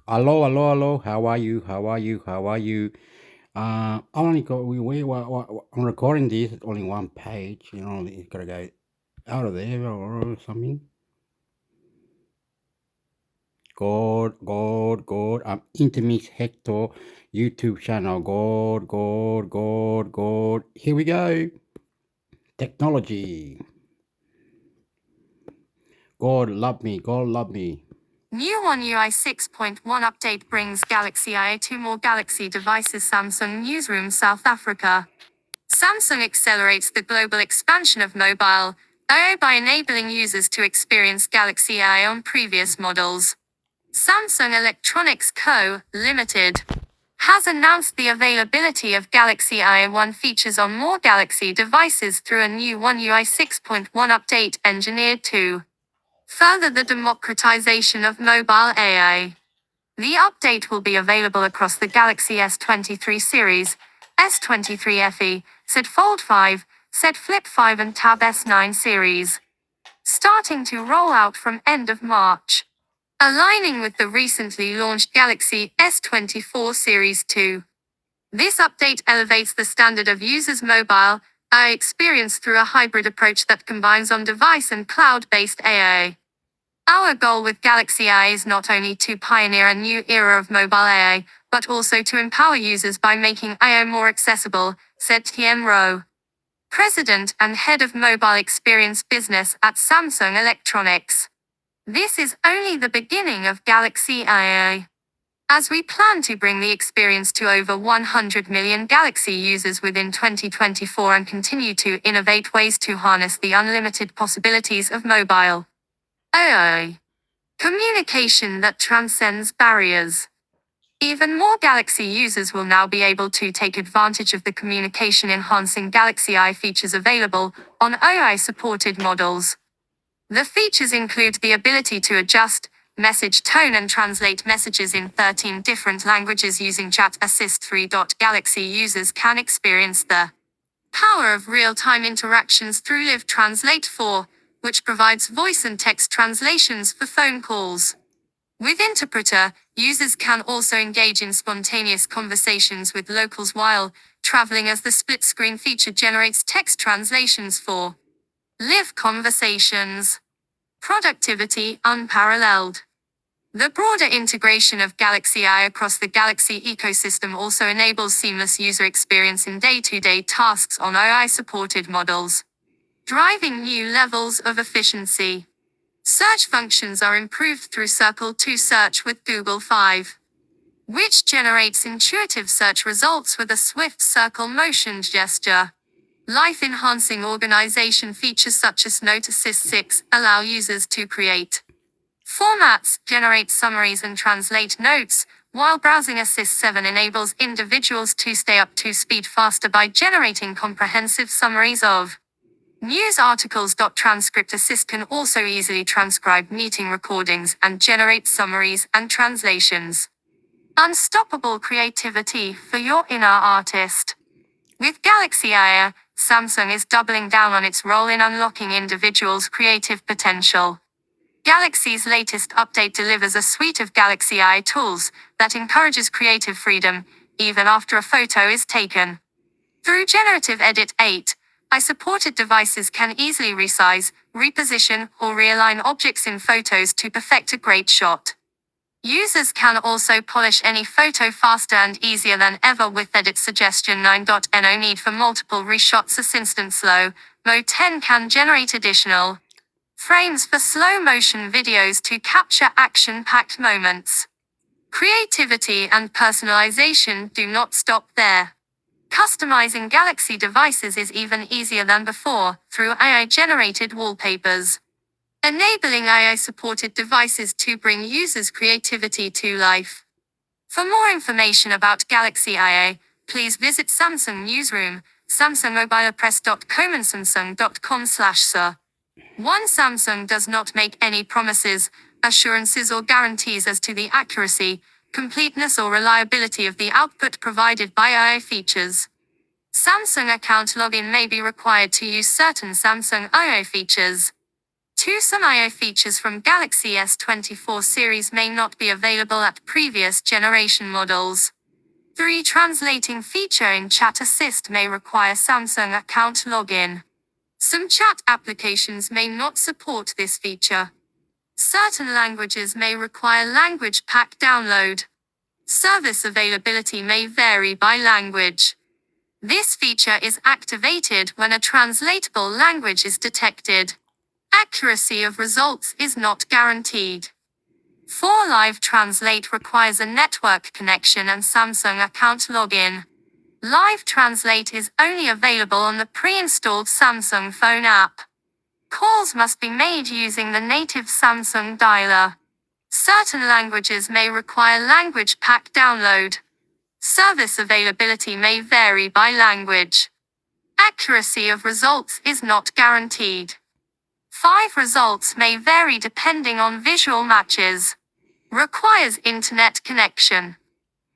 Hello, hello, hello. How are you? How are you? How are you? Only go. I'm recording this. Only one page. It's gotta go out of there or something. God. I'm Intermix Hector YouTube channel. God. Here we go. Technology. God love me. God love me. New One UI 6.1 update brings Galaxy IA to more Galaxy devices. Samsung Newsroom, South Africa. Samsung accelerates the global expansion of mobile IA by enabling users to experience Galaxy AI on previous models. Samsung Electronics Co., Limited, has announced the availability of Galaxy IA1 features on more Galaxy devices through a new One UI 6.1 update engineered to further the democratization of mobile AI. The update will be available across the Galaxy S23 series, S23 FE, Z Fold 5, Z Flip 5 and Tab S9 series, starting to roll out from end of March, aligning with the recently launched Galaxy S24 Series 2. This update elevates the standard of users' mobile AI experience through a hybrid approach that combines on-device and cloud-based AI. Our goal with Galaxy AI is not only to pioneer a new era of mobile AI, but also to empower users by making AI more accessible, said Tien Ro, President and Head of Mobile Experience Business at Samsung Electronics. This is only the beginning of Galaxy AI, as we plan to bring the experience to over 100 million Galaxy users within 2024 and continue to innovate ways to harness the unlimited possibilities of mobile AI. Communication that transcends barriers. Even more Galaxy users will now be able to take advantage of the communication enhancing Galaxy AI features available on AI supported models. The features include the ability to adjust message tone and translate messages in 13 different languages using Chat Assist 3. Galaxy users can experience the power of real-time interactions through Live Translate 4, which provides voice and text translations for phone calls. With Interpreter, users can also engage in spontaneous conversations with locals while traveling, as the split-screen feature generates text translations for live conversations. Productivity unparalleled. The broader integration of Galaxy AI across the Galaxy ecosystem also enables seamless user experience in day-to-day tasks on AI-supported models, driving new levels of efficiency. Search functions are improved through Circle to Search with Google Five, which generates intuitive search results with a swift circle motion gesture. Life-enhancing organization features such as Note Assist 6 allow users to create formats, generate summaries and translate notes, while Browsing Assist 7 enables individuals to stay up to speed faster by generating comprehensive summaries of news articles. Transcript Assist can also easily transcribe meeting recordings and generate summaries and translations. Unstoppable creativity for your inner artist. With Galaxy AI, Samsung is doubling down on its role in unlocking individuals' creative potential. Galaxy's latest update delivers a suite of Galaxy AI tools that encourages creative freedom, even after a photo is taken. Through Generative Edit 8, AI-supported devices can easily resize, reposition, or realign objects in photos to perfect a great shot. Users can also polish any photo faster and easier than ever with Edit Suggestion 9. No need for multiple reshots. Assistant Slow Mo 10 can generate additional frames for slow motion videos to capture action-packed moments. Creativity and personalization do not stop there. Customizing Galaxy devices is even easier than before through AI-generated wallpapers, enabling AI-supported devices to bring users' creativity to life. For more information about Galaxy IA, please visit Samsung Newsroom, samsungmobilepress.com and samsung.com/sir. One Samsung does not make any promises, assurances or guarantees as to the accuracy, completeness or reliability of the output provided by AI features. Samsung account login may be required to use certain Samsung AI features. 2. Some I/O features from Galaxy S24 series may not be available at previous generation models. 3. Translating feature in Chat Assist may require Samsung account login. Some chat applications may not support this feature. Certain languages may require language pack download. Service availability may vary by language. This feature is activated when a translatable language is detected. Accuracy of results is not guaranteed. 4. Live Translate requires a network connection and Samsung account login. Live Translate is only available on the pre-installed Samsung phone app. Calls must be made using the native Samsung dialer. Certain languages may require language pack download. Service availability may vary by language. Accuracy of results is not guaranteed. 5. Results may vary depending on visual matches. Requires internet connection.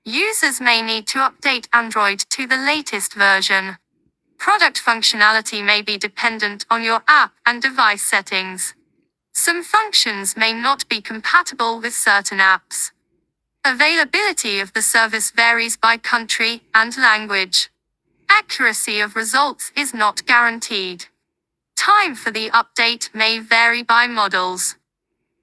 Users may need to update Android to the latest version. Product functionality may be dependent on your app and device settings. Some functions may not be compatible with certain apps. Availability of the service varies by country and language. Accuracy of results is not guaranteed. Time for the update may vary by models.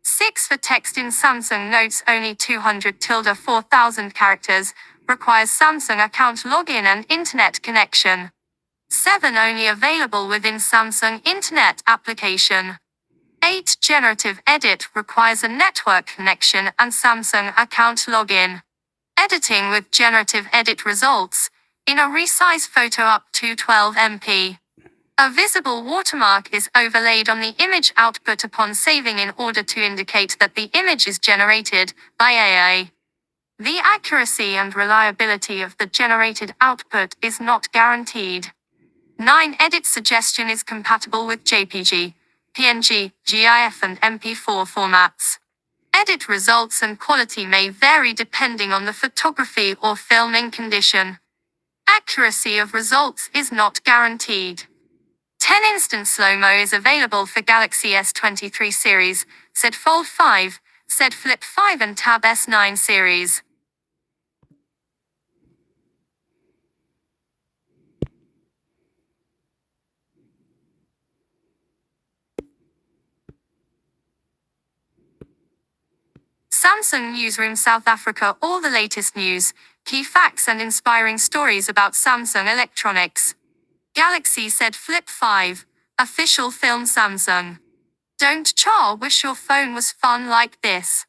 6. For text in Samsung Notes only 200-4000 characters, requires Samsung account login and internet connection. 7. Only available within Samsung Internet application. 8. Generative Edit requires a network connection and Samsung account login. Editing with Generative Edit results in a resize photo up to 12 MP. A visible watermark is overlaid on the image output upon saving in order to indicate that the image is generated by AI. The accuracy and reliability of the generated output is not guaranteed. 9. Edit suggestion is compatible with JPG, PNG, GIF and MP4 formats. Edit results and quality may vary depending on the photography or filming condition. Accuracy of results is not guaranteed. 10. Instant slow-mo is available for Galaxy S23 series, Z Fold 5, Z Flip 5 and Tab S9 series. Samsung Newsroom South Africa. All the latest news, key facts and inspiring stories about Samsung electronics. Galaxy Z Flip 5, official film Samsung. Don't wish your phone was fun like this.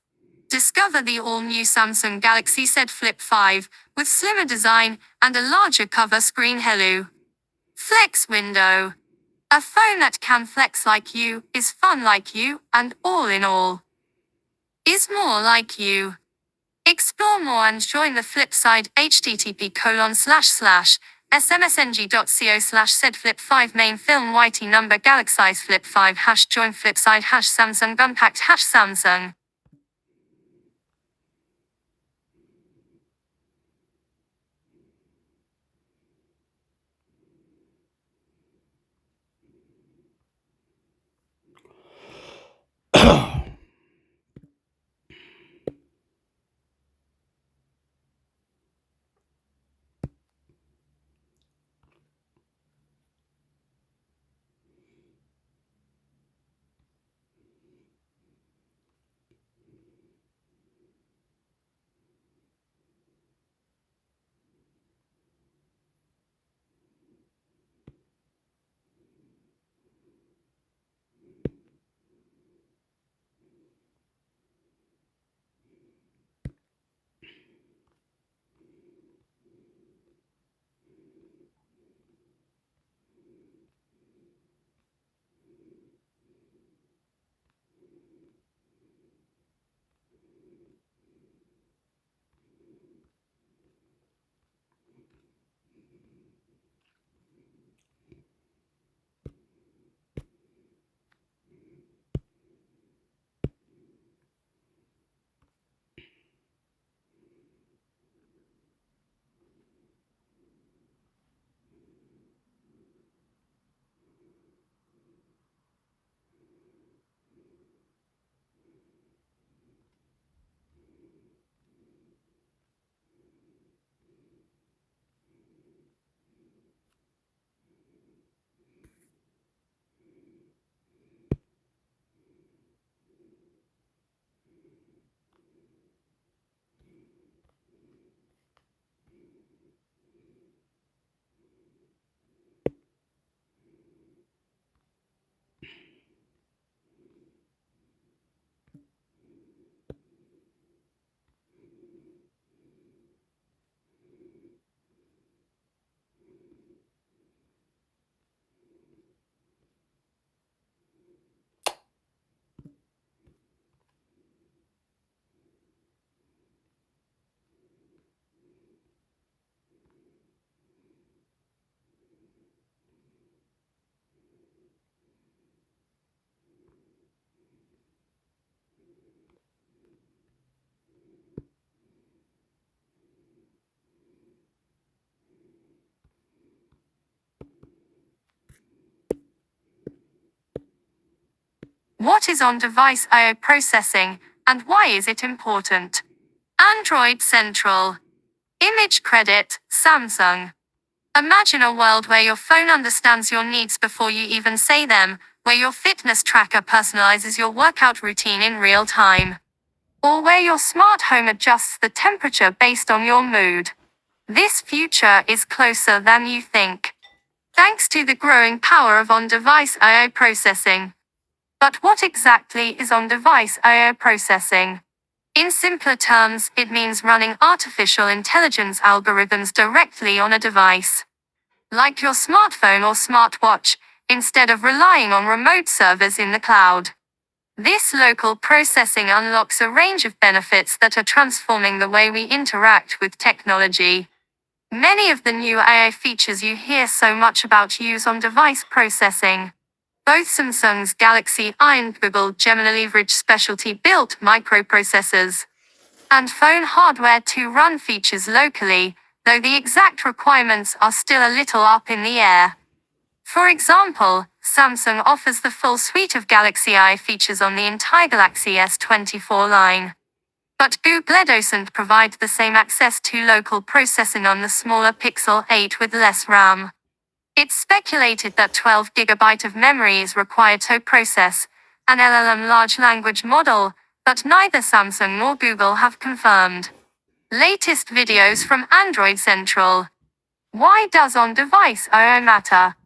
Discover the all-new Samsung Galaxy Z Flip 5, with slimmer design and a larger cover screen. Hello. Flex window. A phone that can flex like you, is fun like you, and all in all, is more like you. Explore more and join the flip side. http://smsng.co/zflip5 main film YT number Galaxy Flip 5 #join flipside #Samsung Bumpact #Samsung. What is on-device I/O processing, and why is it important? Android Central. Image credit, Samsung. Imagine a world where your phone understands your needs before you even say them, where your fitness tracker personalizes your workout routine in real time, or where your smart home adjusts the temperature based on your mood. This future is closer than you think, thanks to the growing power of on-device I/O processing. But what exactly is on-device I/O processing? In simpler terms, it means running artificial intelligence algorithms directly on a device, like your smartphone or smartwatch, instead of relying on remote servers in the cloud. This local processing unlocks a range of benefits that are transforming the way we interact with technology. Many of the new AI features you hear so much about use on-device processing. Both Samsung's Galaxy I and Google Gemini leverage specialty-built microprocessors and phone hardware to run features locally, though the exact requirements are still a little up in the air. For example, Samsung offers the full suite of Galaxy I features on the entire Galaxy S24 line. But Google doesn't provide the same access to local processing on the smaller Pixel 8 with less RAM. It's speculated that 12 GB of memory is required to process an LLM large language model, but neither Samsung nor Google have confirmed. Latest videos from Android Central. Why does on-device I/O matter?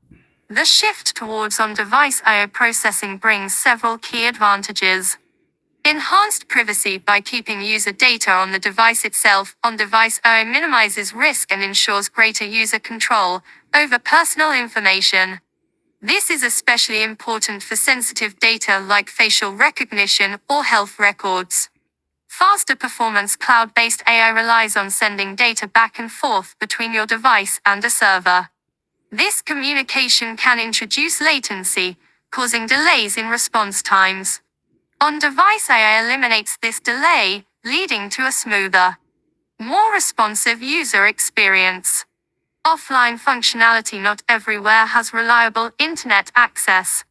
The shift towards on-device I/O processing brings several key advantages. Enhanced privacy. By keeping user data on the device itself, on-device I/O minimizes risk and ensures greater user control over personal information. This is especially important for sensitive data like facial recognition or health records. Faster performance. Cloud-based AI relies on sending data back and forth between your device and a server. This communication can introduce latency, causing delays in response times. On-device AI eliminates this delay, leading to a smoother, more responsive user experience. Offline functionality. Not everywhere has reliable internet access.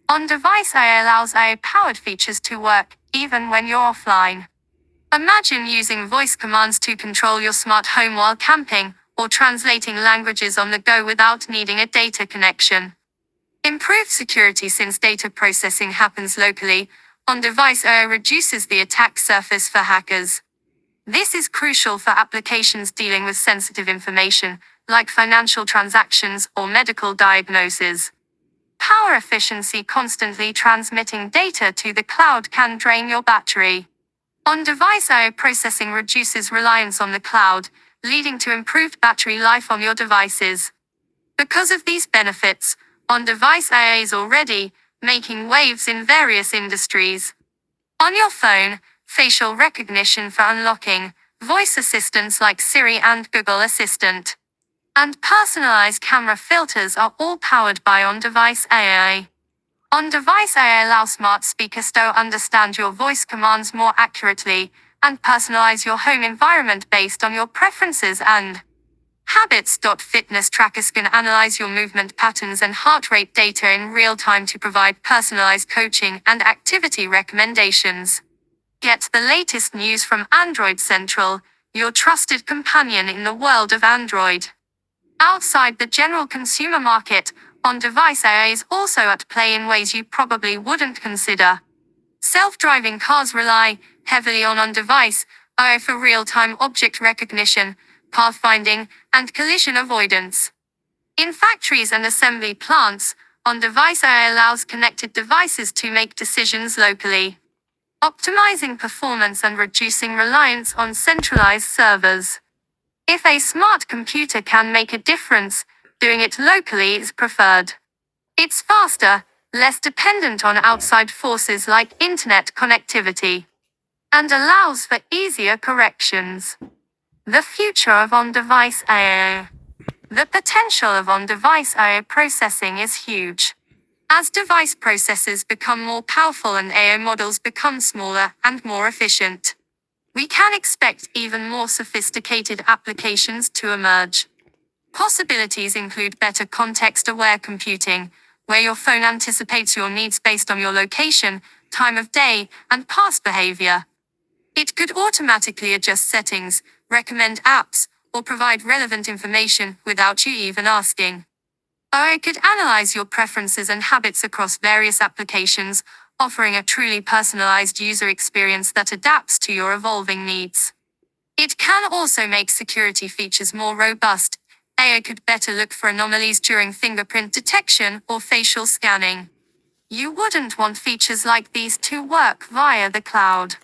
On-device AI allows AI-powered features to work, even when you're offline. Imagine using voice commands to control your smart home while camping, or translating languages on the go without needing a data connection. Improved security. Since data processing happens locally, on-device AI reduces the attack surface for hackers. This is crucial for applications dealing with sensitive information, like financial transactions or medical diagnoses. Power efficiency. Constantly transmitting data to the cloud can drain your battery. On-device AI processing reduces reliance on the cloud, leading to improved battery life on your devices. Because of these benefits, on-device AI is already making waves in various industries. On your phone, facial recognition for unlocking, voice assistants like Siri and Google Assistant, and personalized camera filters are all powered by on-device AI. On-device AI allows smart speakers to understand your voice commands more accurately and personalize your home environment based on your preferences and habits. Fitness trackers can analyze your movement patterns and heart rate data in real time to provide personalized coaching and activity recommendations. Get the latest news from Android Central, your trusted companion in the world of Android. Outside the general consumer market, on-device AI is also at play in ways you probably wouldn't consider. Self-driving cars rely heavily on on-device AI for real-time object recognition, pathfinding, and collision avoidance. In factories and assembly plants, on-device AI allows connected devices to make decisions locally, optimizing performance and reducing reliance on centralized servers. If a smart computer can make a difference, doing it locally is preferred. It's faster, less dependent on outside forces like internet connectivity, and allows for easier corrections. The future of on-device AI. The potential of on-device AI processing is huge. As device processors become more powerful and AI models become smaller and more efficient, we can expect even more sophisticated applications to emerge. Possibilities include better context-aware computing, where your phone anticipates your needs based on your location, time of day, and past behavior. It could automatically adjust settings, recommend apps, or provide relevant information without you even asking. Or it could analyze your preferences and habits across various applications, offering a truly personalized user experience that adapts to your evolving needs. It can also make security features more robust. AI could better look for anomalies during fingerprint detection or facial scanning. You wouldn't want features like these to work via the cloud.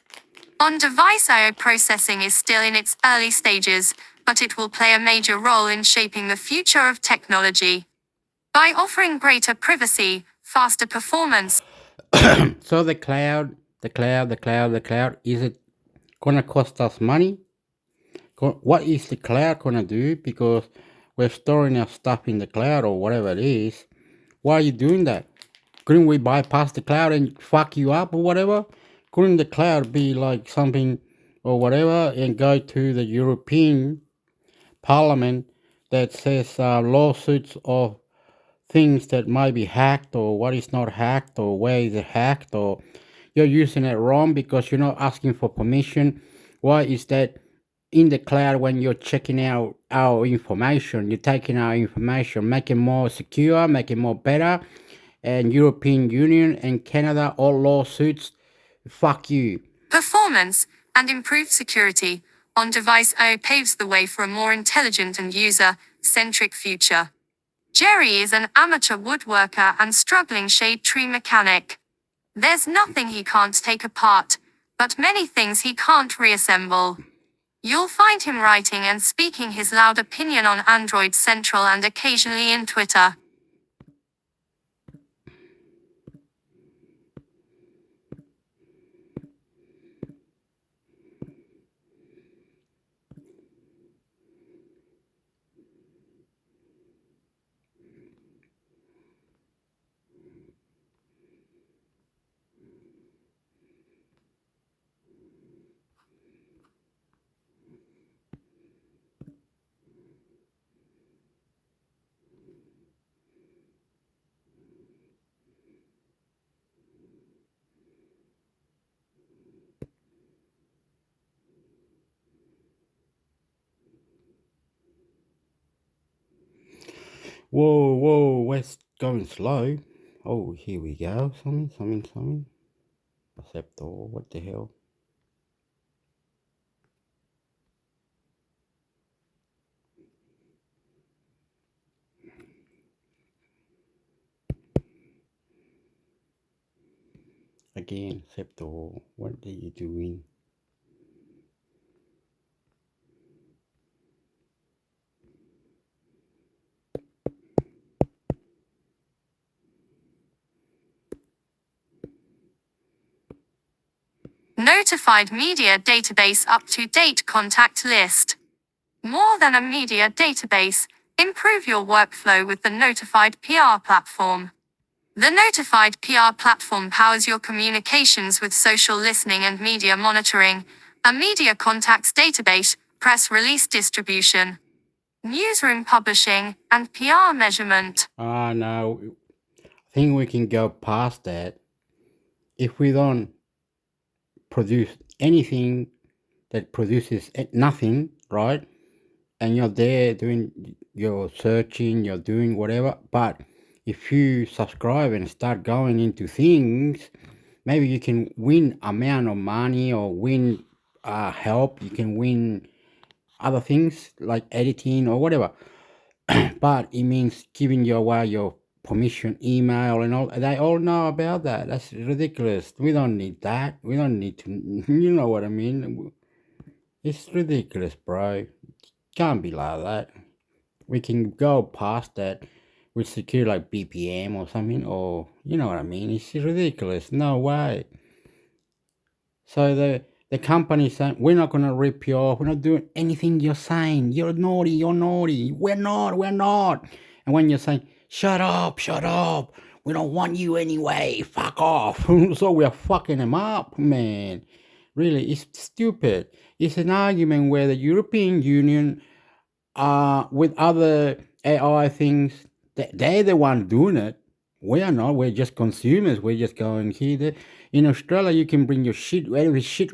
On-device IO processing is still in its early stages, but it will play a major role in shaping the future of technology. By offering greater privacy, faster performance, So the cloud, is it gonna cost us money? What is the cloud gonna do? Because we're storing our stuff in the cloud or whatever it is. Why are you doing that? Couldn't we bypass the cloud and fuck you up or whatever? Couldn't the cloud be like something or whatever and go to the European Parliament that says lawsuits of things that might be hacked or what is not hacked or where is it hacked or you're using it wrong because you're not asking for permission? Why is that in the cloud when you're checking out our information? You're taking our information, make it more secure, make it more better, and European Union and Canada all lawsuits. Fuck you. performance, and improved security, on-device IO paves the way for a more intelligent and user-centric future. Jerry is an amateur woodworker and struggling shade tree mechanic. There's nothing he can't take apart, but many things he can't reassemble. You'll find him writing and speaking his loud opinion on Android Central and occasionally in Twitter. Whoa, whoa, where's going slow? Oh, here we go. Something. Acceptor, what the hell? Again, Acceptor, what are you doing? Notified Media Database up-to-date contact list. More than a media database, improve your workflow with the Notified PR platform. The Notified PR platform powers your communications with social listening and media monitoring, a media contacts database, press release distribution, newsroom publishing, and PR measurement. No, I think we can go past that. If we don't produce anything that produces nothing, right? And you're there doing your searching, you're doing whatever. But if you subscribe and start going into things, maybe you can win amount of money or win help. You can win other things like editing or whatever. But it means giving you away your permission email and all. They all know about that. That's ridiculous. We don't need that. We don't need to. You know what I mean? It's ridiculous, bro. Can't be like that. We can go past that with secure like BPM or something, or you know what I mean. It's ridiculous. No way. So the company saying we're not gonna rip you off. We're not doing anything you're saying. You're naughty. You're naughty. We're not. We're not. And when you're saying shut up, shut up. We don't want you anyway. Fuck off. So we're fucking them up, man. Really, it's stupid. It's an argument where the European Union, with other AI things, they're the one doing it. We are not. We're just consumers. We're just going here. There. In Australia, you can bring your shit, whatever shit.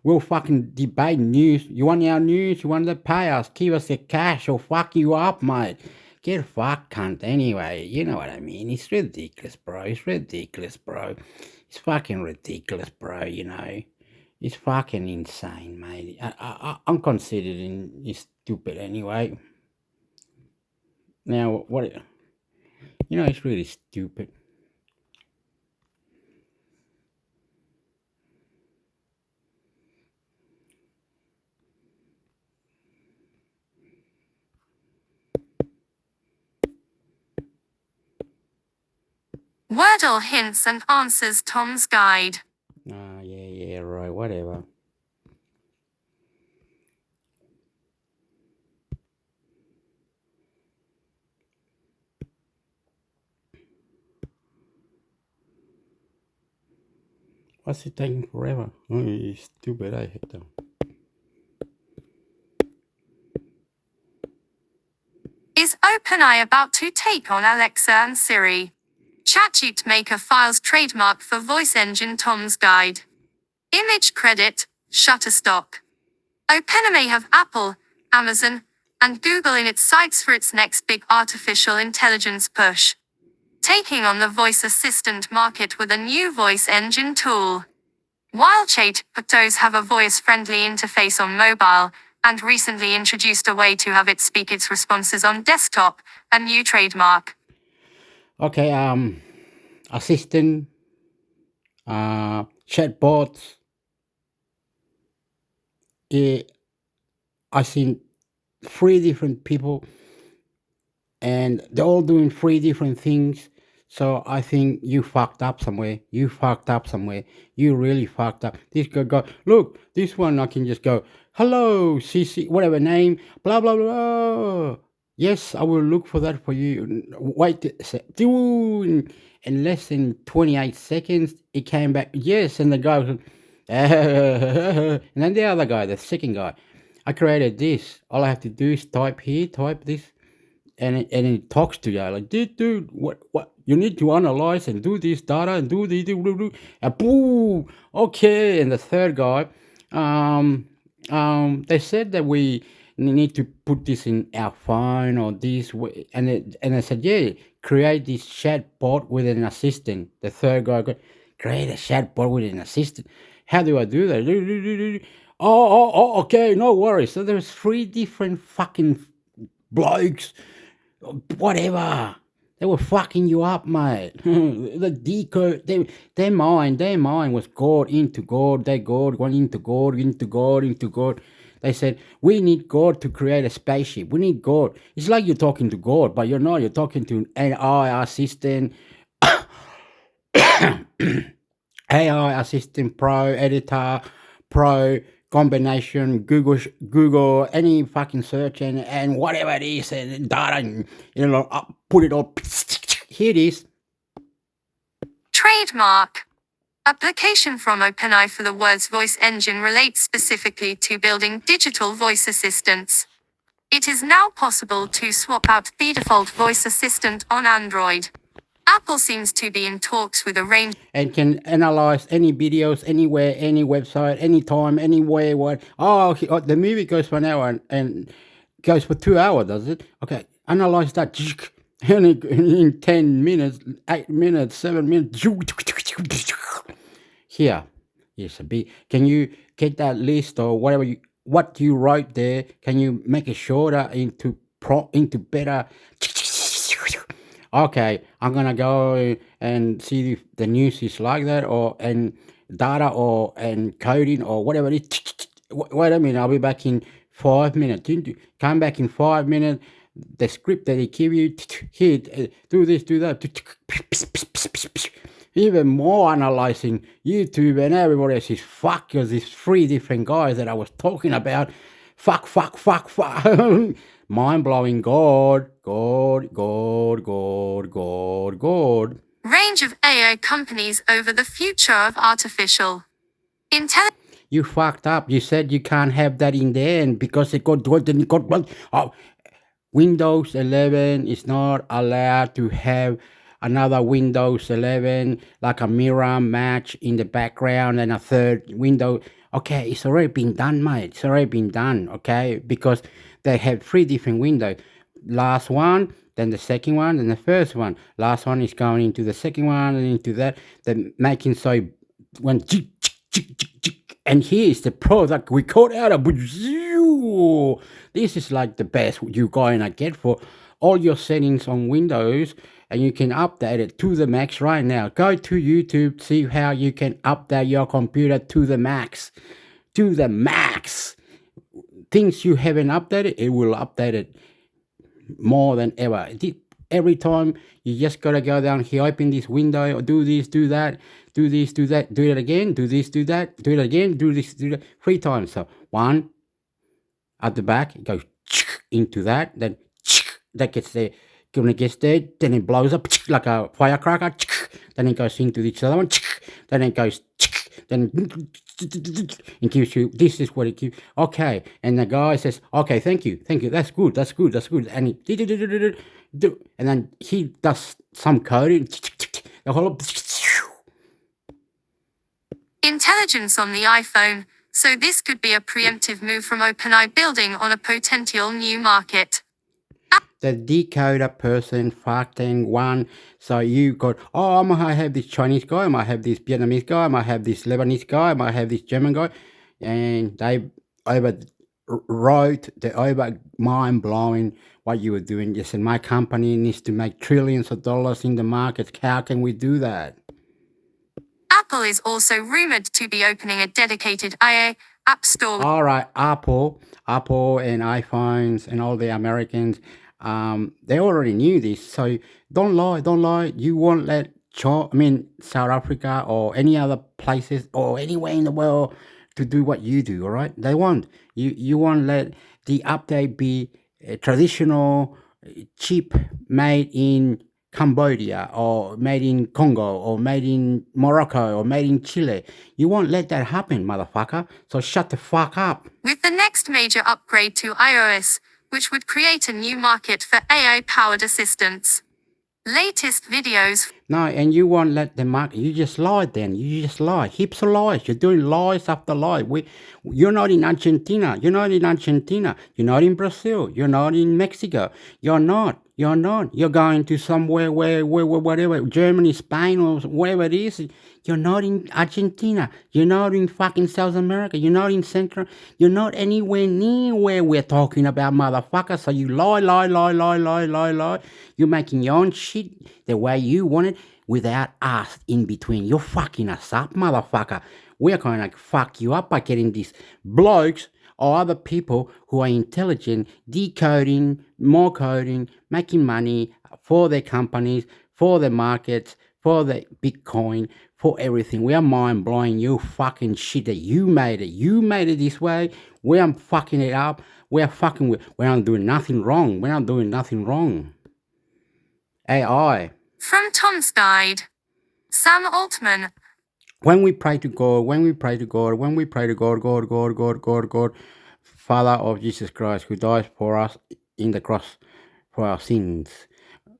We'll fucking debate news. You want our news? You want to pay us? Give us the cash or fuck you up, mate. Get fucked, cunt. Anyway, you know what I mean. It's ridiculous, bro. It's ridiculous, bro. It's fucking ridiculous, bro. You know, it's fucking insane, mate. I'm considering it's stupid anyway. Now, what? You know, it's really stupid. Wordle hints and answers Tom's guide. Yeah, right, whatever. What's it taking forever? Oh, it's stupid, I hate them. Is OpenAI about to take on Alexa and Siri? ChatGPT Maker files trademark for voice engine Tom's guide. Image credit, Shutterstock. OpenAI have Apple, Amazon, and Google in its sights for its next big artificial intelligence push, taking on the voice assistant market with a new voice engine tool. While ChatGPT have a voice-friendly interface on mobile, and recently introduced a way to have it speak its responses on desktop, a new trademark. Okay, assistant, chatbots. I've seen 3 different people, and they're all doing 3 different things. So I think you fucked up somewhere. You fucked up somewhere. You really fucked up. This guy go, look, this one I can just go, hello, CC, whatever name, blah, blah, blah. Yes, I will look for that for you. Wait a sec. Dude, in less than 28 seconds, it came back. Yes, and the guy was, and then the other guy, the second guy, I created this. All I have to do is type here, type this, and it talks to you like, dude, what you need to analyze and do this data and do this, and boom, okay. And the third guy, they said that we need to put this in our phone or this way, and I said, yeah, create this chatbot with an assistant. The third guy go, create a chatbot with an assistant. How do I do that? Oh, okay, no worries. So there's 3 different fucking blokes, whatever. They were fucking you up, mate. The decode, their mind was God into God. They God went into God, into God, into God. They said, we need God to create a spaceship. We need God. It's like you're talking to God, but you're not. You're talking to an AI assistant, AI assistant pro, editor, pro, combination, Google, any fucking search and whatever it is, and data, and put it all. Here it is. Trademark. Application from OpenAI for the words voice engine relates specifically to building digital voice assistants. It is now possible to swap out the default voice assistant on Android. Apple seems to be in talks with a range and can analyze any videos anywhere, any website, anytime, anywhere. What? Oh, the movie goes for an hour and goes for 2 hours, does it? Okay, analyze that. And in 10 minutes, 8 minutes, 7 minutes. Here, yes, a bit. Can you get that list or whatever what you wrote there? Can you make it shorter into better? Okay, I'm gonna go and see if the news is like that, or and data or and coding or whatever it is. Wait a minute, I'll be back in 5 minutes. Come back in 5 minutes. The script that they give you, hit, do this, do that. Even more analyzing YouTube and everybody else is fuck, because these 3 different guys that I was talking about. Fuck. Mind blowing. God. range of AI companies over the future of artificial intelligence. You fucked up. You said you can't have that in there, and because it got Windows 11 is not allowed to have another Windows 11, like a mirror match in the background, and a third window. Okay, it's already been done, mate. It's already been done, okay? Because they have three different windows. Last one, then the second one, then the first one. Last one is going into the second one and into that. They're making so when and here's the product we caught out of. This is like the best you're going to get for all your settings on Windows, and you can update it to the max right now. Go to YouTube, see how you can update your computer to the max. To the max. Things you haven't updated, it will update it more than ever. Every time you just gotta go down here, open this window, or do this, do that, do this, do that, do it again, do this, do that, do it again, do this, do that, 3 times. So one at the back, it goes into that, then that gets there. When it gets there, then it blows up like a firecracker. Then it goes into this other one. Then it goes. Then it gives you. This is what it gives. Okay, and the guy says, "Okay, thank you. That's good. And and then he does some coding. The whole Intelligence on the iPhone. So this could be a preemptive move from OpenAI building on a potential new market. the decoder person fucking one. So you got, oh, I might have this Chinese guy, I might have this Vietnamese guy, I might have this Lebanese guy, I might have this German guy, and they overwrote the over mind blowing what you were doing. You said my company needs to make trillions of dollars in the market. How can we do that? Apple is also rumored to be opening a dedicated AI app store. All right, Apple and iPhones and all the Americans, they already knew this. So don't lie. You won't let South Africa or any other places or anywhere in the world to do what you do. All right, they won't. You won't let the update be traditional, cheap, made in Cambodia or made in Congo or made in Morocco or made in Chile. You won't let that happen, motherfucker. So shut the fuck up. With the next major upgrade to iOS, which would create a new market for AI-powered assistants. Latest videos. No, and you won't let the market. You just lied then. You just lie. Heaps of lies. You're doing lies after lies. You're not in Argentina. You're not in Argentina. You're not in Brazil. You're not in Mexico. You're not. You're going to somewhere where whatever, Germany, Spain, or wherever it is. You're not in Argentina. You're not in fucking South America. You're not in Central. You're not anywhere near where we're talking about, motherfucker. So you lie. You're making your own shit the way you want it without us in between. You're fucking us up, motherfucker. We're going to fuck you up by getting these blokes or other people who are intelligent, decoding, more coding, making money for their companies, for the markets, for the Bitcoin, for everything. We are mind blowing you fucking shit that you made it. You made it this way. We are fucking it up. We're not doing nothing wrong. We're not doing nothing wrong. AI. From Tom's Guide. Sam Altman. When we pray to God, God, Father of Jesus Christ, who dies for us in the cross for our sins.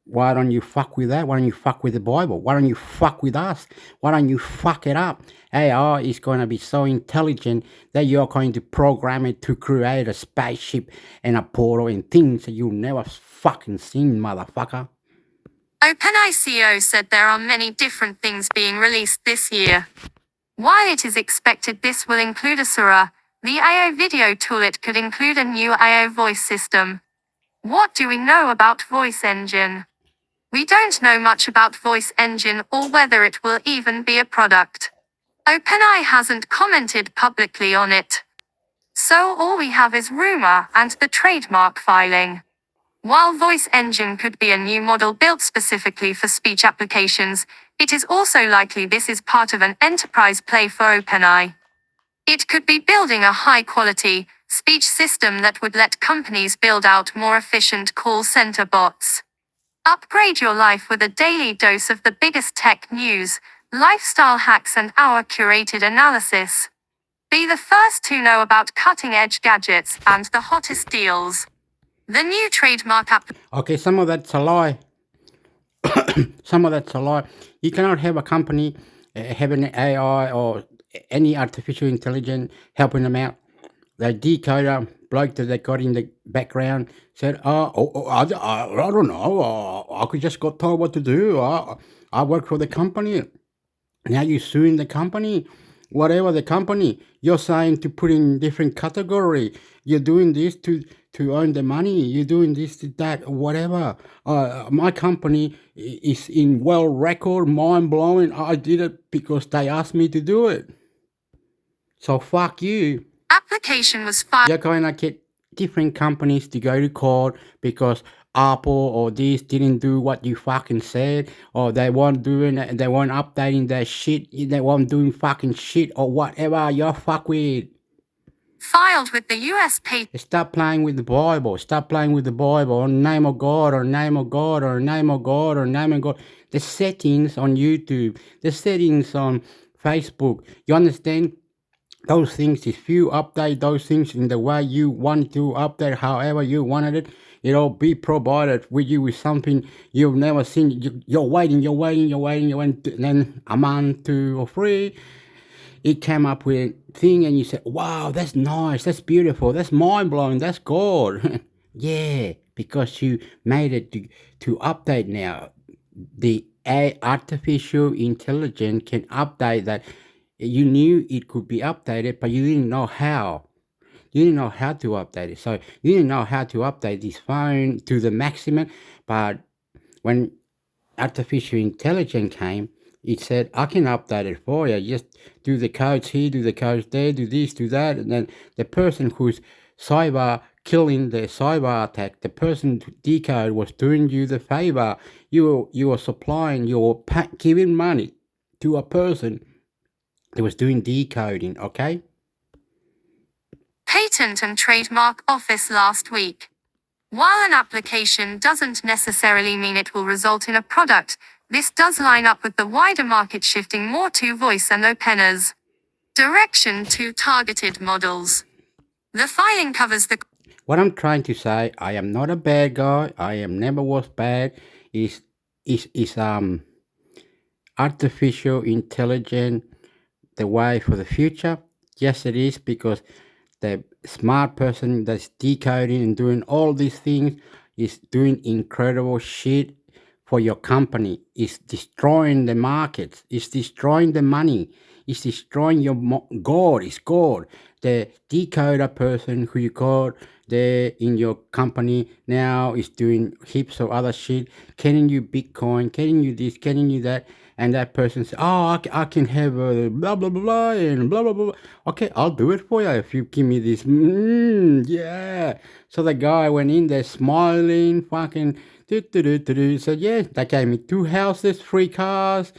Why don't you fuck with that? Why don't you fuck with the Bible? Why don't you fuck with us? Why don't you fuck it up? AI is going to be so intelligent that you're going to program it to create a spaceship and a portal and things that you've never fucking seen, motherfucker. OpenAI CEO said there are many different things being released this year. While it is expected this will include a Sora, the AI video tool, it could include a new AI voice system. What do we know about Voice Engine? We don't know much about Voice Engine or whether it will even be a product. OpenAI hasn't commented publicly on it. So all we have is rumor and the trademark filing. While Voice Engine could be a new model built specifically for speech applications, it is also likely this is part of an enterprise play for OpenAI. It could be building a high-quality speech system that would let companies build out more efficient call center bots. Upgrade your life with a daily dose of the biggest tech news, lifestyle hacks, and our curated analysis. Be the first to know about cutting-edge gadgets and the hottest deals. The new trademark app. Okay, some of that's a lie. Some of that's a lie. You cannot have a company have an AI or any artificial intelligence helping them out. The decoder bloke that they got in the background said, I don't know. I could just got told what to do. I work for the company. Now you're suing the company, whatever the company. You're saying to put in different category. You're doing this to earn the money. You're doing this to that, whatever. My company is in world record, mind blowing. I did it because they asked me to do it. So fuck you. Application was filed. You're going to get different companies to go to court because Apple or this didn't do what you fucking said, or they weren't doing it, they weren't updating their shit, they weren't doing fucking shit, or whatever. You're fuck with. Filed with the U.S. Patent. Stop playing with the Bible. Stop playing with the Bible. Or name of God, or name of God, or name of God, or name of God. The settings on YouTube, the settings on Facebook. You understand? Those things, if you update those things in the way you want to update, however you wanted it, it'll be provided with you with something you've never seen. You're waiting, then a month, 2 or 3, it came up with a thing and you said, wow, that's nice, that's beautiful, that's mind-blowing, that's good. Yeah, because you made it to update now. The artificial intelligence can update that. You knew it could be updated, but you didn't know how. You didn't know how to update it. So you didn't know how to update this phone to the maximum. But when artificial intelligence came, it said, I can update it for you. Just do the codes here, do the codes there, do this, do that. And then the person who's killing the cyber attack, the person to decode was doing you the favor. You were supplying, you were giving money to a person that was doing decoding, okay? Patent and Trademark Office last week. While an application doesn't necessarily mean it will result in a product, this does line up with the wider market shifting more to voice and openers. Direction to targeted models. The filing covers the. What I'm trying to say, I am not a bad guy. I am never was bad. Is artificial intelligence the way for the future? Yes, it is, because the smart person that's decoding and doing all these things is doing incredible shit for your company. It's destroying the markets. It's destroying the money. It's destroying your God. It's God. The decoder person who you got there in your company now is doing heaps of other shit, getting you Bitcoin, getting you this, getting you that. And that person says, oh, I can have a blah, blah, blah, blah, and blah, blah, blah, blah. Okay, I'll do it for you if you give me this. Yeah. So the guy went in there smiling, fucking, said, yeah, they gave me 2 houses, 3 cars,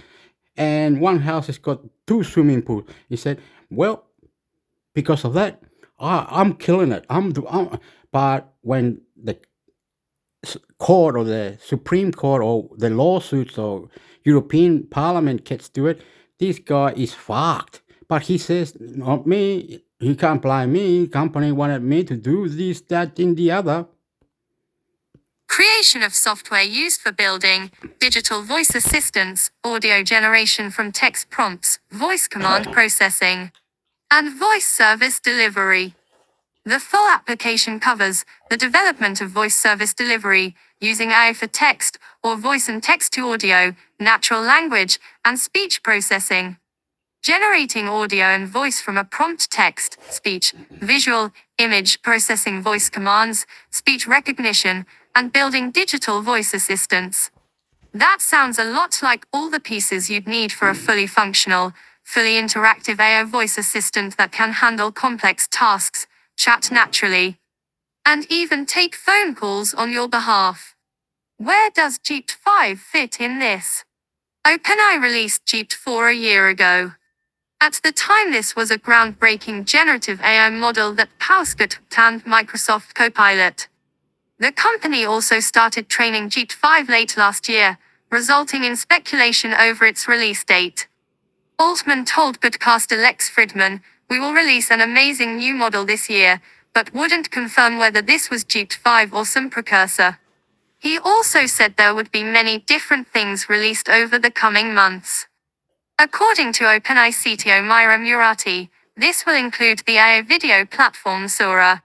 and 1 house has got 2 swimming pools. He said, well, because of that, I'm killing it. But when the court or the Supreme Court or the lawsuits or European Parliament gets to it, this guy is fucked. But he says, not me. He can't blame me. Company wanted me to do this, that, and the other. Creation of software used for building digital voice assistants, audio generation from text prompts, voice command processing, and voice service delivery. The full application covers the development of voice service delivery using AI for text or voice and text to audio, natural language, and speech processing. Generating audio and voice from a prompt text, speech, visual, image processing voice commands, speech recognition, and building digital voice assistants. That sounds a lot like all the pieces you'd need for a fully functional, fully interactive AI voice assistant that can handle complex tasks, chat naturally, and even take phone calls on your behalf. Where does GPT-5 fit in this? OpenAI released GPT-4 a year ago. At the time, this was a groundbreaking generative AI model that PowerScript and Microsoft Copilot. The company also started training GPT-5 late last year, resulting in speculation over its release date. Altman told podcaster Lex Fridman, "We will release an amazing new model this year," but wouldn't confirm whether this was GPT-5 or some precursor. He also said there would be many different things released over the coming months. According to OpenAI CTO Myra Murati, this will include the AI video platform Sora.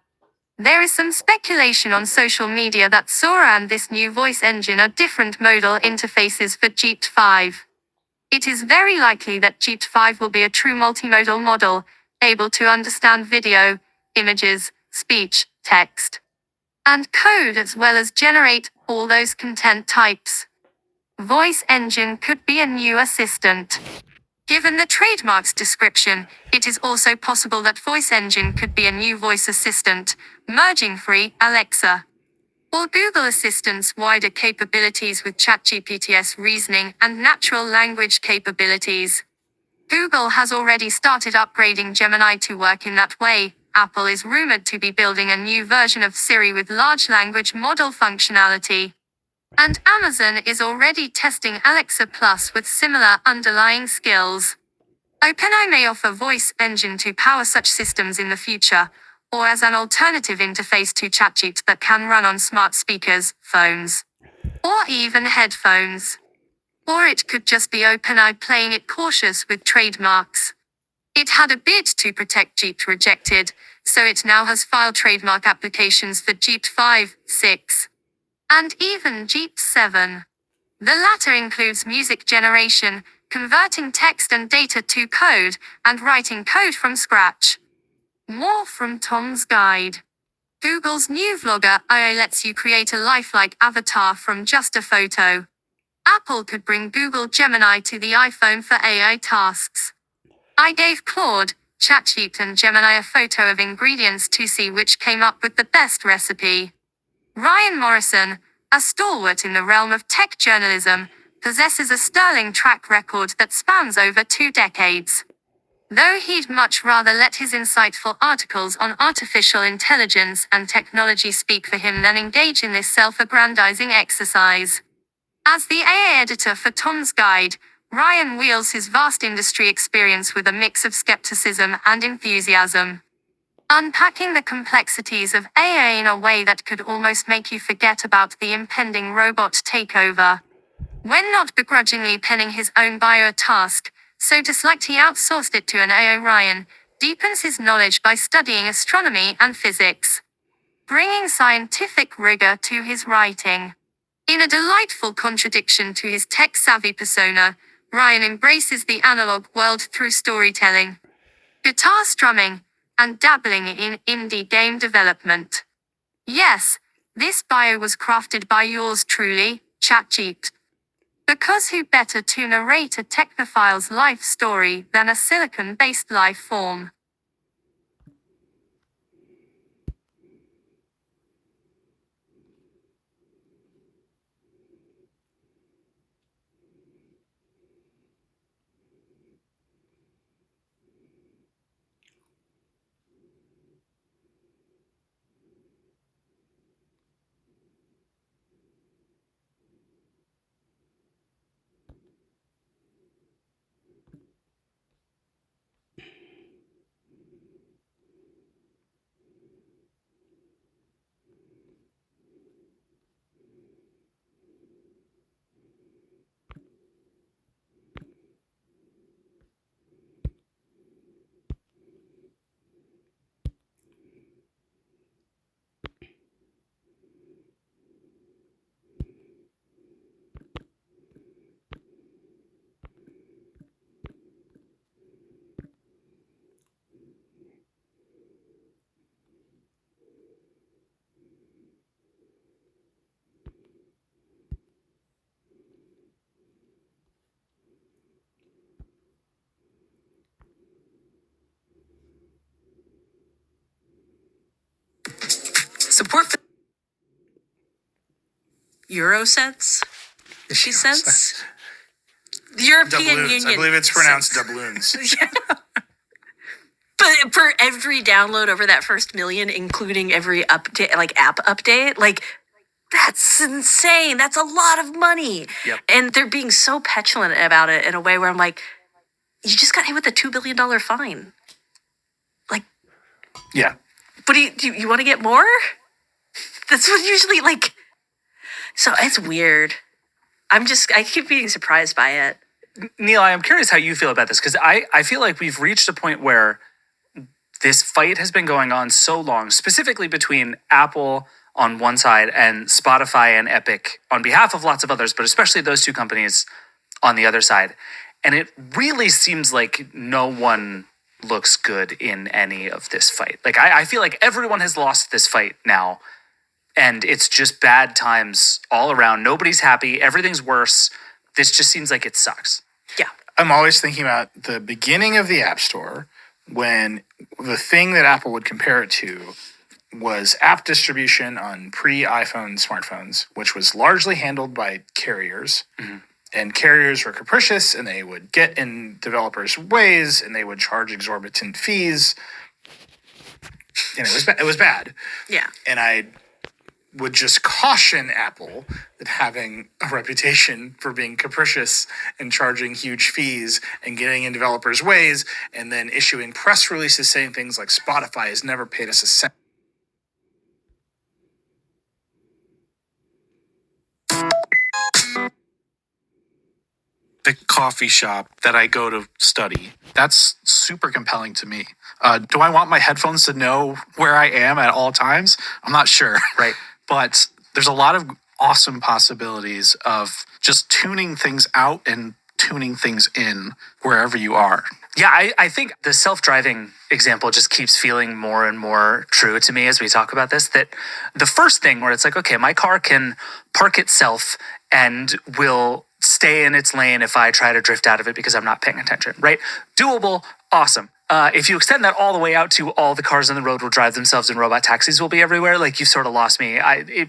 There is some speculation on social media that Sora and this new voice engine are different modal interfaces for GPT-5. It is very likely that GPT-5 will be a true multimodal model, able to understand video, images, speech, text, and code as well as generate all those content types. Voice engine could be a new assistant. Given the trademark's description, it is also possible that voice engine could be a new voice assistant, merging free Alexa or Google Assistant's wider capabilities with ChatGPT's reasoning and natural language capabilities. Google has already started upgrading Gemini to work in that way. Apple is rumored to be building a new version of Siri with large language model functionality. And Amazon is already testing Alexa Plus with similar underlying skills. OpenAI may offer voice engine to power such systems in the future, or as an alternative interface to ChatGPT that can run on smart speakers, phones, or even headphones. Or it could just be OpenAI playing it cautious with trademarks. It had a bid to protect GPT rejected, so it now has filed trademark applications for GPT-5, 6, and even GPT-7. The latter includes music generation, converting text and data to code, and writing code from scratch. More from Tom's guide. Google's new vlogger AI lets you create a lifelike avatar from just a photo. Apple could bring Google Gemini to the iPhone for AI tasks. I gave Claude, ChatGPT and Gemini a photo of ingredients to see which came up with the best recipe. Ryan Morrison, a stalwart in the realm of tech journalism, possesses a sterling track record that spans over 2 decades. Though he'd much rather let his insightful articles on artificial intelligence and technology speak for him than engage in this self-aggrandizing exercise. As the AA editor for Tom's Guide, Ryan wields his vast industry experience with a mix of skepticism and enthusiasm, unpacking the complexities of AA in a way that could almost make you forget about the impending robot takeover. When not begrudgingly penning his own bio task, so disliked he outsourced it to an AA. Ryan deepens his knowledge by studying astronomy and physics, bringing scientific rigor to his writing. In a delightful contradiction to his tech-savvy persona, Ryan embraces the analog world through storytelling, guitar strumming, and dabbling in indie game development. Yes, this bio was crafted by yours truly, ChatGPT. Because who better to narrate a technophile's life story than a silicon-based life form? Support for Eurocents, she cents? The European Doubloons. Union. I believe it's pronounced cents. doubloons. Yeah. But for every download over that first million, including every update, like app update, like that's insane. That's a lot of money. Yep. And they're being so petulant about it in a way where I'm like, you just got hit with a $2 billion fine. Like, Yeah. but do you want to get more? That's what usually like. So it's weird. I keep being surprised by it. Neil, I'm curious how you feel about this, because I feel like we've reached a point where this fight has been going on so long, specifically between Apple on one side and Spotify and Epic on behalf of lots of others, but especially those two companies on the other side. And it really seems like no one looks good in any of this fight. Like, I feel like everyone has lost this fight now, and it's just bad times all around. Nobody's happy. Everything's worse. This just seems like it sucks. Yeah. I'm always thinking about the beginning of the App Store, when the thing that Apple would compare it to was app distribution on pre-iPhone smartphones, which was largely handled by carriers. Mm-hmm. And carriers were capricious, and they would get in developers' ways, and they would charge exorbitant fees. And it was bad. Yeah. And I would just caution Apple that having a reputation for being capricious and charging huge fees and getting in developers' ways, and then issuing press releases saying things like Spotify has never paid us a cent. The coffee shop that I go to study. That's super compelling to me. Do I want my headphones to know where I am at all times? I'm not sure. Right. But there's a lot of awesome possibilities of just tuning things out and tuning things in wherever you are. Yeah, I think the self-driving example just keeps feeling more and more true to me as we talk about this, that the first thing where it's like, okay, my car can park itself and will stay in its lane if I try to drift out of it because I'm not paying attention, right? Doable, awesome. If you extend that all the way out to all the cars on the road will drive themselves and robot taxis will be everywhere, like, you've sort of lost me.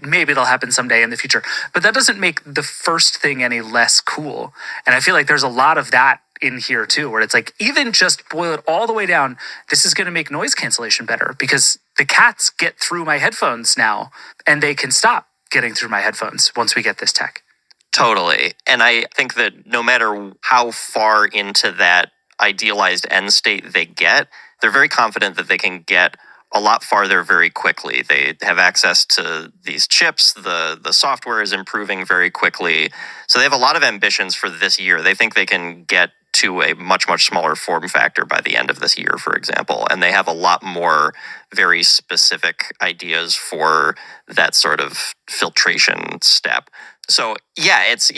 Maybe it'll happen someday in the future, but that doesn't make the first thing any less cool. And I feel like there's a lot of that in here too, where it's like, even just boil it all the way down, this is going to make noise cancellation better because the cats get through my headphones now, and they can stop getting through my headphones once we get this tech. Totally. And I think that no matter how far into that idealized end state they get, they're very confident that they can get a lot farther very quickly. They have access to these chips. The software is improving very quickly. So they have a lot of ambitions for this year. They think they can get to a much, much smaller form factor by the end of this year, for example. And they have a lot more very specific ideas for that sort of filtration step. So yeah, it's,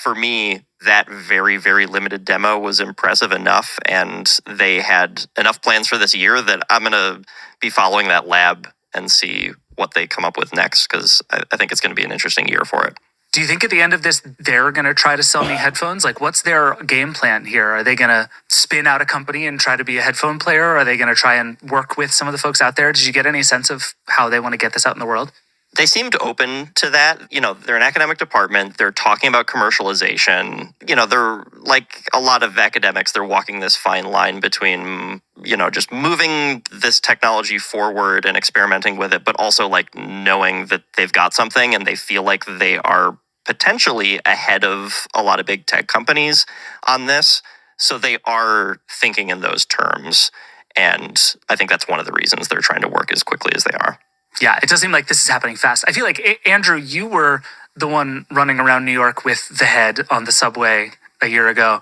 for me, that very, very limited demo was impressive enough, and they had enough plans for this year that I'm going to be following that lab and see what they come up with next, because I think it's going to be an interesting year for it. Do you think at the end of this, they're going to try to sell me headphones? Like, what's their game plan here? Are they going to spin out a company and try to be a headphone player? Are they going to try and work with some of the folks out there? Did you get any sense of how they want to get this out in the world? They seemed open to that. They're an academic department. They're talking about commercialization. They're like a lot of academics. They're walking this fine line between, just moving this technology forward and experimenting with it, but also like knowing that they've got something and they feel like they are potentially ahead of a lot of big tech companies on this. So they are thinking in those terms. And I think that's one of the reasons they're trying to work as quickly as they are. Yeah, it does seem like this is happening fast. I feel like, Andrew, you were the one running around New York with the head on the subway a year ago.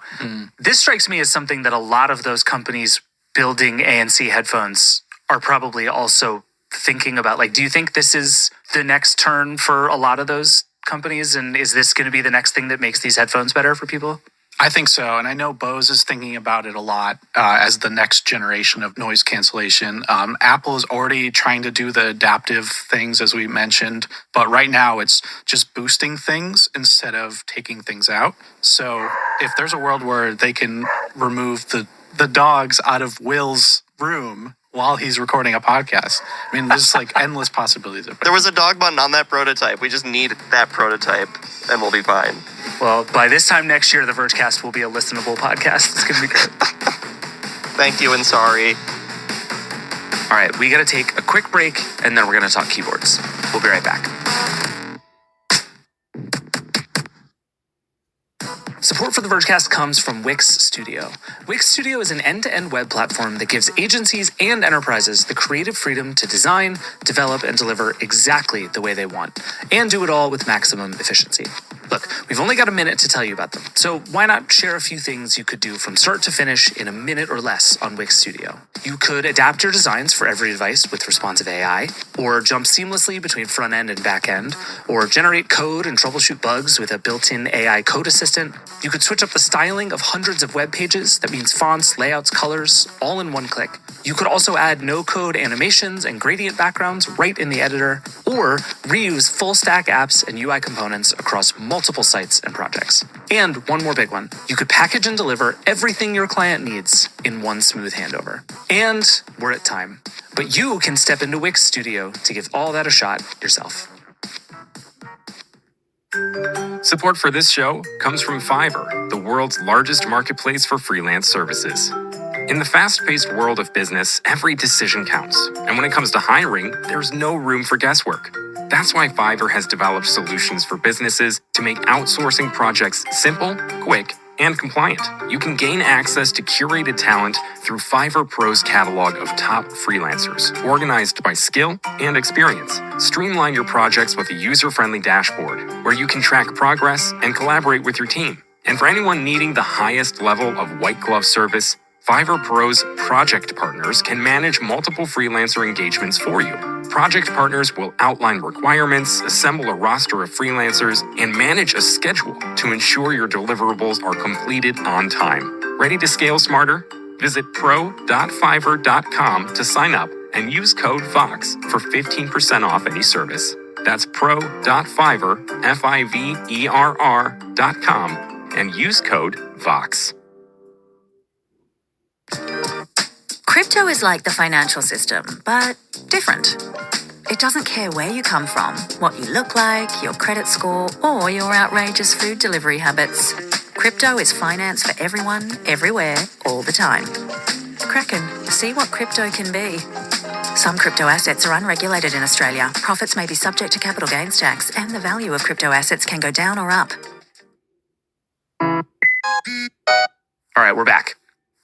This strikes me as something that a lot of those companies building ANC headphones are probably also thinking about. Like, do you think this is the next turn for a lot of those companies? And is this going to be the next thing that makes these headphones better for people? I think so. And I know Bose is thinking about it a lot as the next generation of noise cancellation. Apple is already trying to do the adaptive things, as we mentioned. But right now, it's just boosting things instead of taking things out. So if there's a world where they can remove the dogs out of Will's room while he's recording a podcast, I mean, there's like endless possibilities. There was a dog button on that prototype. We just need that prototype and we'll be fine. Well, by this time next year, the Vergecast will be a listenable podcast. It's going to be good. Thank you and sorry. All right, we got to take a quick break, and then we're going to talk keyboards. We'll be right back. Support for for the Vergecast comes from Wix Studio. Wix Studio is an end-to-end web platform that gives agencies and enterprises the creative freedom to design, develop, and deliver exactly the way they want, and do it all with maximum efficiency. Look, we've only got a minute to tell you about them, so why not share a few things you could do from start to finish in a minute or less on Wix Studio? You could adapt your designs for every device with responsive AI, or jump seamlessly between front end and back end, or generate code and troubleshoot bugs with a built-in AI code assistant. You could switch up the styling of hundreds of web pages, that means fonts, layouts, colors, all in one click. You could also add no-code animations and gradient backgrounds right in the editor, or reuse full-stack apps and UI components across multiple sites and projects. And one more big one, you could package and deliver everything your client needs in one smooth handover. And we're at time, but you can step into Wix Studio to give all that a shot yourself. Support for this show comes from Fiverr, the world's largest marketplace for freelance services. In the fast-paced world of business, every decision counts. And when it comes to hiring, there's no room for guesswork. That's why Fiverr has developed solutions for businesses to make outsourcing projects simple, quick, and compliant. You can gain access to curated talent through Fiverr Pro's catalog of top freelancers, organized by skill and experience. Streamline your projects with a user-friendly dashboard where you can track progress and collaborate with your team. And for anyone needing the highest level of white glove service, Fiverr Pro's project partners can manage multiple freelancer engagements for you. Project partners will outline requirements, assemble a roster of freelancers, and manage a schedule to ensure your deliverables are completed on time. Ready to scale smarter? Visit pro.fiverr.com to sign up and use code VOX for 15% off any service. That's pro.fiverr, Fiverr.com, and use code VOX. Crypto is like the financial system, but different. It doesn't care where you come from, what you look like, your credit score, or your outrageous food delivery habits. Crypto is finance for everyone, everywhere, all the time. Kraken, see what crypto can be. Some crypto assets are unregulated in Australia. Profits may be subject to capital gains tax, and the value of crypto assets can go down or up. All right, we're back.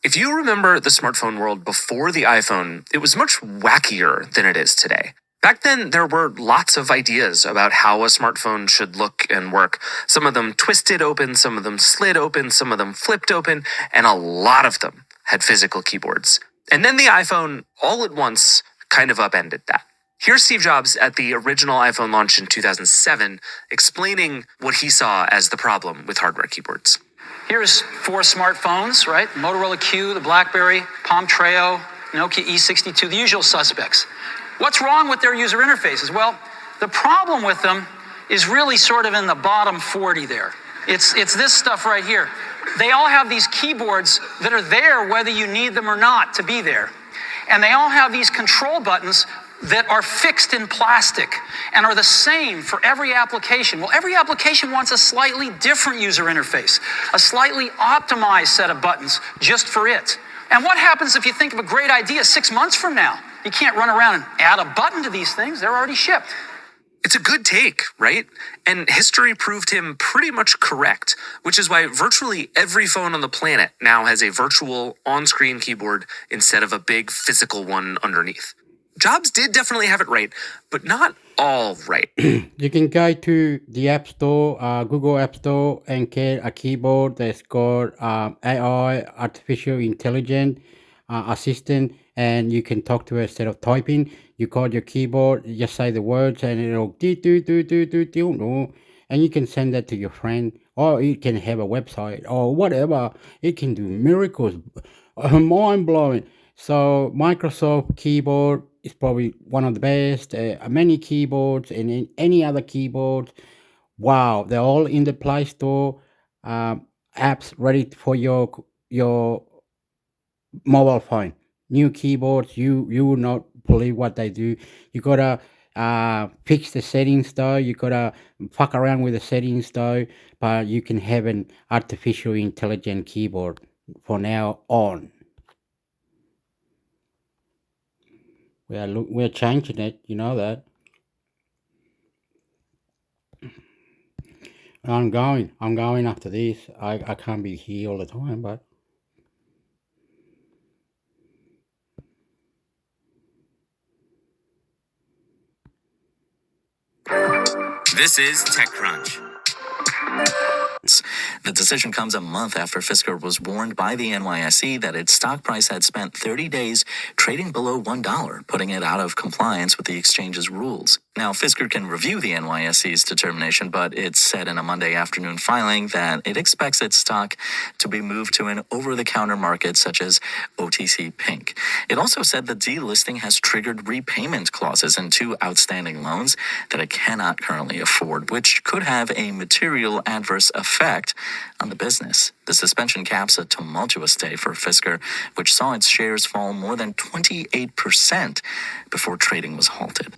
If you remember the smartphone world before the iPhone, it was much wackier than it is today. Back then, there were lots of ideas about how a smartphone should look and work. Some of them twisted open, some of them slid open, some of them flipped open, and a lot of them had physical keyboards. And then the iPhone, all at once, kind of upended that. Here's Steve Jobs at the original iPhone launch in 2007, explaining what he saw as the problem with hardware keyboards. Here's 4 smartphones, right? Motorola Q, the BlackBerry, Palm Treo, Nokia E62, the usual suspects. What's wrong with their user interfaces? Well, the problem with them is really sort of in the bottom 40 there. It's this stuff right here. They all have these keyboards that are there whether you need them or not to be there. And they all have these control buttons that are fixed in plastic and are the same for every application. Well, every application wants a slightly different user interface, a slightly optimized set of buttons just for it. And what happens if you think of a great idea 6 months from now? You can't run around and add a button to these things. They're already shipped. It's a good take, right? And history proved him pretty much correct, which is why virtually every phone on the planet now has a virtual on-screen keyboard instead of a big physical one underneath. Jobs did definitely have it right, but not all right. You can go to the App Store, Google App Store, and get a keyboard that's got AI, artificial intelligence assistant, and you can talk to it instead of typing. You call your keyboard, you just say the words, and it'll do, and you can send that to your friend, or you can have a website or whatever. It can do miracles, mind blowing. So Microsoft keyboard is probably one of the best. Many keyboards and any other keyboards. Wow, they're all in the Play Store. Apps ready for your mobile phone. New keyboards, you will not believe what they do. You gotta fix the settings though. You gotta fuck around with the settings though. But you can have an artificial intelligent keyboard for now on. We're changing it, you know that. I'm going. I'm going after this. I can't be here all the time, but This is TechCrunch. The decision comes a month after Fisker was warned by the NYSE that its stock price had spent 30 days trading below $1, putting it out of compliance with the exchange's rules. Now, Fisker can review the NYSE's determination, but it said in a Monday afternoon filing that it expects its stock to be moved to an over-the-counter market such as OTC Pink. It also said the delisting has triggered repayment clauses in 2 outstanding loans that it cannot currently afford, which could have a material adverse effect on the business. The suspension caps a tumultuous day for Fisker, which saw its shares fall more than 28% before trading was halted.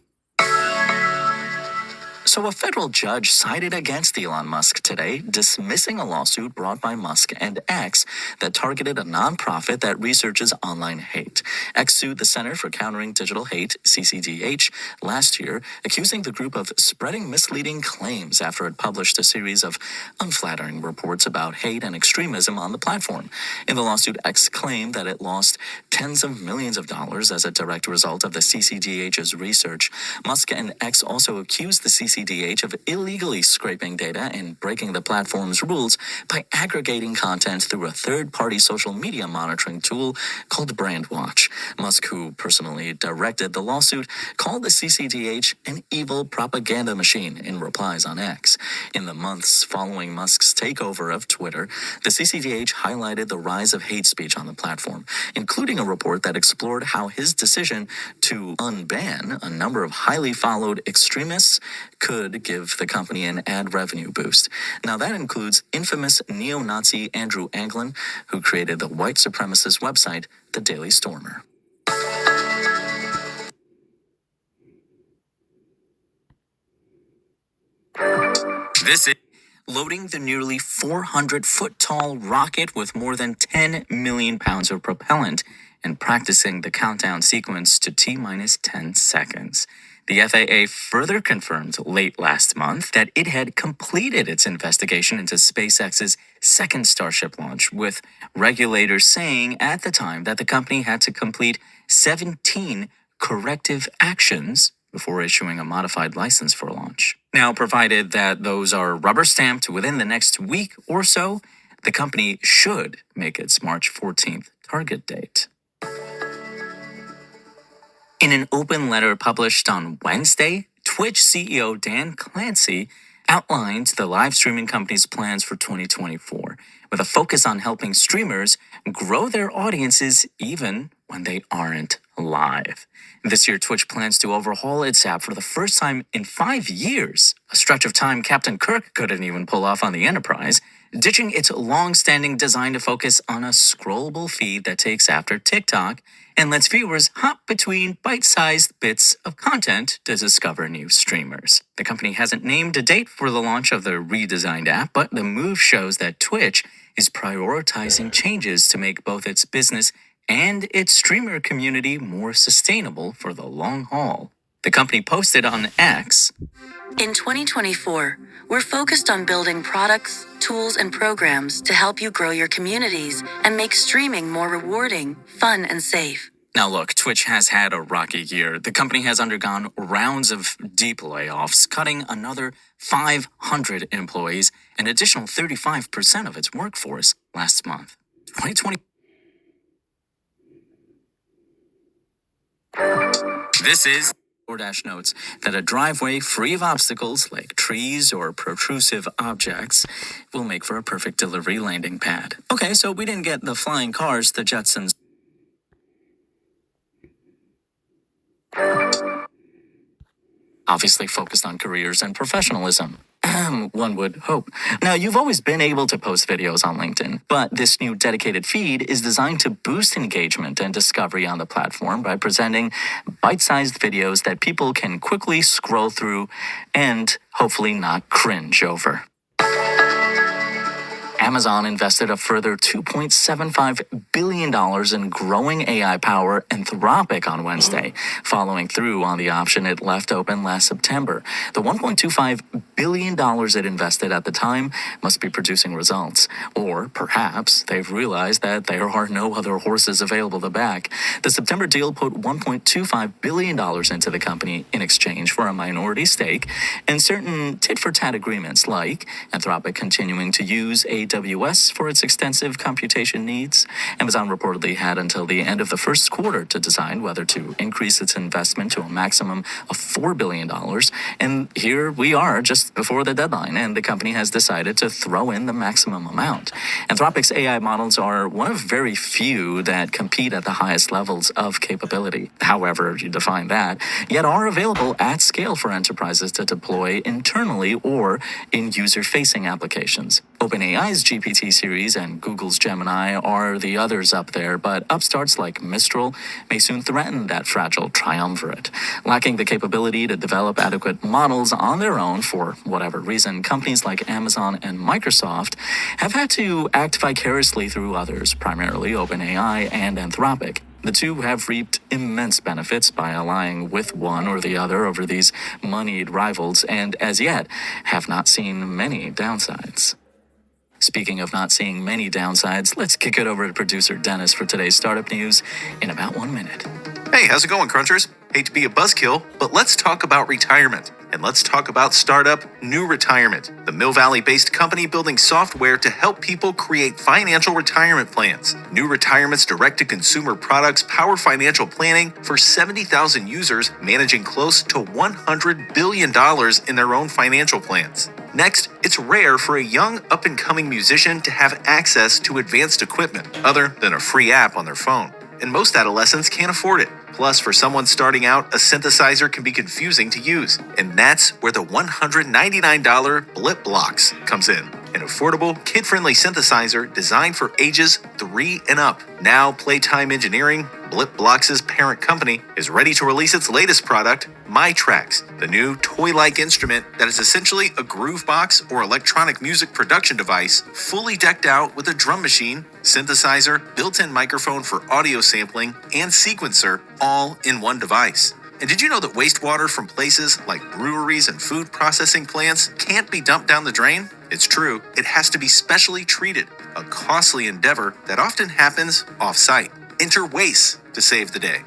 So a federal judge sided against Elon Musk today, dismissing a lawsuit brought by Musk and X that targeted a nonprofit that researches online hate. X sued the Center for Countering Digital Hate, CCDH, last year, accusing the group of spreading misleading claims after it published a series of unflattering reports about hate and extremism on the platform. In the lawsuit, X claimed that it lost tens of millions of dollars as a direct result of the CCDH's research. Musk and X also accused the CCDH of illegally scraping data and breaking the platform's rules by aggregating content through a third-party social media monitoring tool called Brandwatch. Musk, who personally directed the lawsuit, called the CCDH an evil propaganda machine in replies on X. In the months following Musk's takeover of Twitter, the CCDH highlighted the rise of hate speech on the platform, including a report that explored how his decision to unban a number of highly followed extremists could give the company an ad revenue boost. Now that includes infamous neo-Nazi Andrew Anglin, who created the white supremacist website, The Daily Stormer. This is loading the nearly 400-foot-tall rocket with more than 10 million pounds of propellant and practicing the countdown sequence to T-minus 10 seconds. The FAA further confirmed late last month that it had completed its investigation into SpaceX's second Starship launch, with regulators saying at the time that the company had to complete 17 corrective actions before issuing a modified license for launch. Now, provided that those are rubber stamped within the next week or so, the company should make its March 14th target date. In an open letter published on Wednesday, Twitch CEO Dan Clancy outlined the live streaming company's plans for 2024, with a focus on helping streamers grow their audiences even when they aren't live. This year, Twitch plans to overhaul its app for the first time in 5 years, a stretch of time Captain Kirk couldn't even pull off on the Enterprise, ditching its long-standing design to focus on a scrollable feed that takes after TikTok and lets viewers hop between bite-sized bits of content to discover new streamers. The company hasn't named a date for the launch of the redesigned app, but the move shows that Twitch is prioritizing changes to make both its business and its streamer community more sustainable for the long haul. The company posted on X, In 2024, we're focused on building products, tools, and programs to help you grow your communities and make streaming more rewarding, fun, and safe. Now look, Twitch has had a rocky year. The company has undergone rounds of deep layoffs, cutting another 500 employees, an additional 35% of its workforce last month. 2020. This is DoorDash notes that a driveway free of obstacles like trees or protrusive objects will make for a perfect delivery landing pad. Okay, so we didn't get the flying cars the Jetsons obviously focused on careers and professionalism. One would hope. Now, you've always been able to post videos on LinkedIn, but this new dedicated feed is designed to boost engagement and discovery on the platform by presenting bite-sized videos that people can quickly scroll through and hopefully not cringe over. Amazon invested a further $2.75 billion in growing AI power Anthropic on Wednesday, following through on the option it left open last September. The $1.25 billion it invested at the time must be producing results. Or perhaps they've realized that there are no other horses available to back. The September deal put $1.25 billion into the company in exchange for a minority stake and certain tit-for-tat agreements like Anthropic continuing to use AWS for its extensive computation needs. Amazon reportedly had until the end of the first quarter to decide whether to increase its investment to a maximum of $4 billion. And here we are just before the deadline, and the company has decided to throw in the maximum amount. Anthropic's AI models are one of very few that compete at the highest levels of capability, however you define that, yet are available at scale for enterprises to deploy internally or in user-facing applications. OpenAI's GPT series and Google's Gemini are the others up there, but upstarts like Mistral may soon threaten that fragile triumvirate. Lacking the capability to develop adequate models on their own for whatever reason, companies like Amazon and Microsoft have had to act vicariously through others, primarily OpenAI and Anthropic. The two have reaped immense benefits by allying with one or the other over these moneyed rivals, and as yet have not seen many downsides. Speaking of not seeing many downsides, let's kick it over to producer Dennis for today's startup news in about 1 minute. Hey, how's it going, Crunchers? Hate to be a buzzkill, but let's talk about retirement. And let's talk about startup New Retirement, the Mill Valley-based company building software to help people create financial retirement plans. New Retirement's direct-to-consumer products power financial planning for 70,000 users, managing close to $100 billion in their own financial plans. Next, it's rare for a young up-and-coming musician to have access to advanced equipment other than a free app on their phone. And most adolescents can't afford it. Plus, for someone starting out, a synthesizer can be confusing to use. And that's where the $199 Blip Blocks comes in. An affordable, kid-friendly synthesizer designed for ages 3 and up. Now, Playtime Engineering, Blip Blocks' parent company, is ready to release its latest product, MyTracks, the new toy-like instrument that is essentially a groove box or electronic music production device, fully decked out with a drum machine, synthesizer, built-in microphone for audio sampling, and sequencer, all in one device. And did you know that wastewater from places like breweries and food processing plants can't be dumped down the drain? It's true, it has to be specially treated, a costly endeavor that often happens off-site. Enter waste to save the day.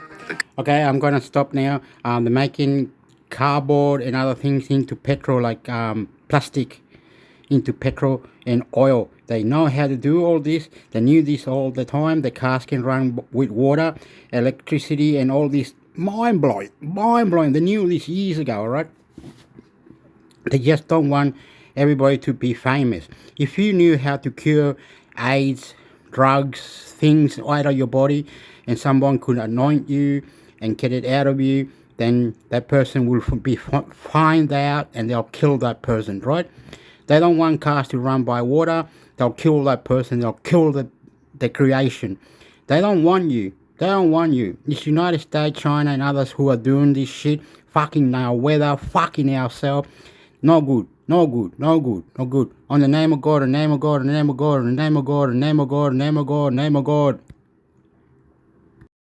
Okay, I'm gonna stop now. They're making cardboard and other things into petrol, like plastic into petrol and oil. They know how to do all this. They knew this all the time. The cars can run with water, electricity, and all this. Mind-blowing. They knew this years ago, right? They just don't want everybody to be famous. If you knew how to cure AIDS, drugs, things out of your body, and someone could anoint you and get it out of you, then that person will be find out and they'll kill that person, right? They don't want cars to run by water. They'll kill that person. They'll kill the creation. They don't want you. They don't want you. It's United States, China, and others who are doing this shit, fucking our weather, fucking ourselves. No good. On the name of God, the name of God, the name of God, the name of God, the name of God, the name of God, the name of God.